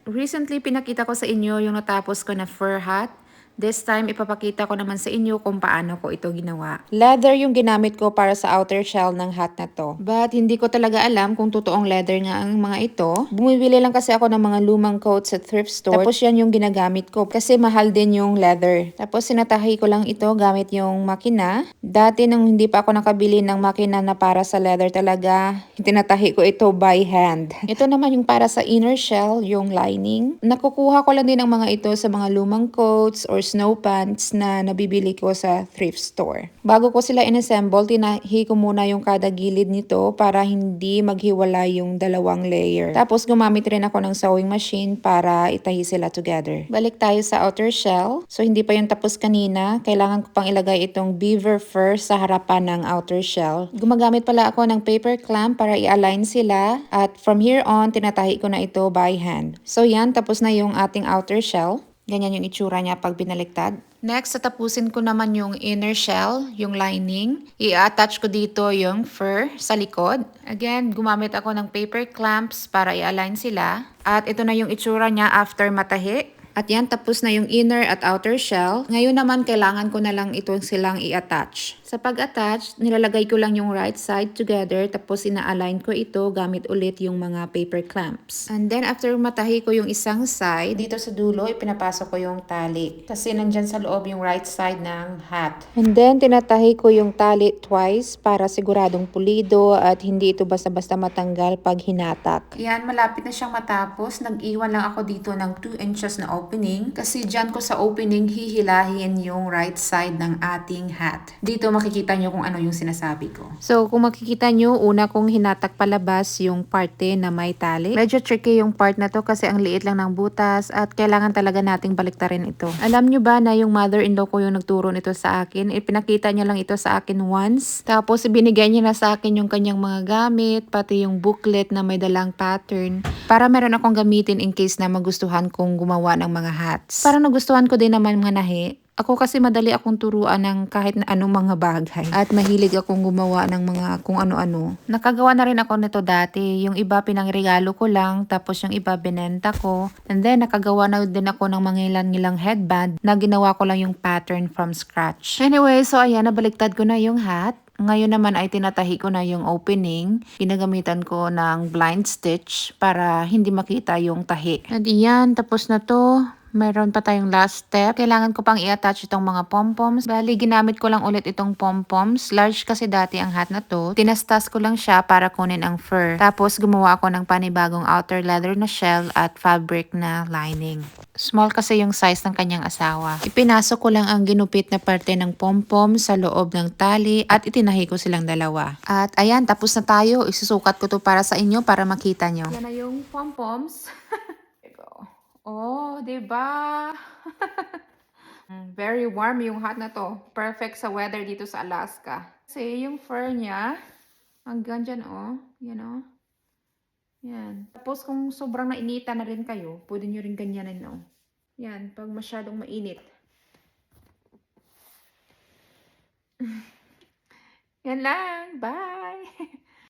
recently pinakita ko sa inyo yung natapos ko na fur hat. This time, ipapakita ko naman sa inyo kung paano ko ito ginawa. Leather yung ginamit ko para sa outer shell ng hat na to. But hindi ko talaga alam kung totoong leather nga ang mga ito. Bumibili lang kasi ako ng mga lumang coats sa thrift store. Tapos yan yung ginagamit ko kasi mahal din yung leather. Tapos sinatahi ko lang ito gamit yung makina. Dati nung hindi pa ako nakabili ng makina na para sa leather talaga, tinatahi ko ito by hand. Ito naman yung para sa inner shell, yung lining. Nakukuha ko lang din ang mga ito sa mga lumang coats or snow pants na nabibili ko sa thrift store. Bago ko sila inassemble, tinahi ko muna yung kada gilid nito para hindi maghiwalay yung dalawang layer. Tapos gumamit rin ako ng sewing machine para itahi sila together. Balik tayo sa outer shell. So hindi pa yung tapos kanina. Kailangan ko pang ilagay itong beaver fur sa harapan ng outer shell. Gumagamit pala ako ng paper clamp para i-align sila. At from here on, tinatahi ko na ito by hand. So yan, tapos na yung ating outer shell. Ganyan yung itsura niya pag binaliktad. Next, tatapusin ko naman yung inner shell, yung lining. I-attach ko dito yung fur sa likod. Again, gumamit ako ng paper clamps para i-align sila. At ito na yung itsura niya after matahi. At yan, tapos na yung inner at outer shell. Ngayon naman, kailangan ko na lang ito silang i-attach. Sa pag-attach, nilalagay ko lang yung right side together, tapos ina-align ko ito gamit ulit yung mga paper clamps. And then, after matahi ko yung isang side, dito sa dulo, ipinapasok ko yung tali. Kasi nandyan sa loob yung right side ng hat. And then, tinatahi ko yung tali twice para siguradong pulido at hindi ito basta-basta matanggal pag hinatak. Yan, malapit na siyang matapos. Nag-iwan lang ako dito ng 2 inches na opening kasi dyan ko sa opening hihilahin yung right side ng ating hat. Dito makikita nyo kung ano yung sinasabi ko. So kung makikita nyo, una kong hinatak palabas yung parte na may tali. Medyo tricky yung part na to kasi ang liit lang ng butas at kailangan talaga nating baliktarin ito. Alam nyo ba na yung mother-in-law ko yung nagturo nito sa akin? Ipinakita niya lang ito sa akin once. Tapos binigay niya na sa akin yung kanyang mga gamit, pati yung booklet na may dalang pattern para meron akong gamitin in case na magustuhan kong gumawa ng mga hats. Parang nagustuhan ko din naman mga nahi. Ako kasi madali akong turuan ng kahit na anong mga bagay. At mahilig akong gumawa ng mga kung ano-ano. Nakagawa na rin ako nito dati. Yung iba pinangregalo ko lang, tapos yung iba binenta ko. And then nakagawa na din ako ng mga ilang headband na ginawa ko lang yung pattern from scratch. Anyway, so ayan, nabaliktad ko na yung hat. Ngayon naman ay tinatahi ko na yung opening. Ginagamitan ko ng blind stitch para hindi makita yung tahi. At iyan, tapos na to. Meron pa tayong last step. Kailangan ko pang i-attach itong mga pom-poms. Bali, ginamit ko lang ulit itong pom-poms. Large kasi dati ang hat na to. Tinastas ko lang siya para kunin ang fur. Tapos, gumawa ako ng panibagong outer leather na shell at fabric na lining. Small kasi yung size ng kanyang asawa. Ipinasok ko lang ang ginupit na parte ng pom-pom sa loob ng tali at itinahi ko silang dalawa. At ayan, tapos na tayo. Isusukat ko to para sa inyo para makita nyo. Yan na yung pom-poms. Oh, 'di ba? Very warm yung hat na to. Perfect sa weather dito sa Alaska. Kasi yung fur niya, hanggang dyan, oh. Yan, oh. Yan. Tapos kung sobrang nainitan na rin kayo, pwede nyo rin ganyanin, oh. Yan, pag masyadong mainit. Yan lang. Bye!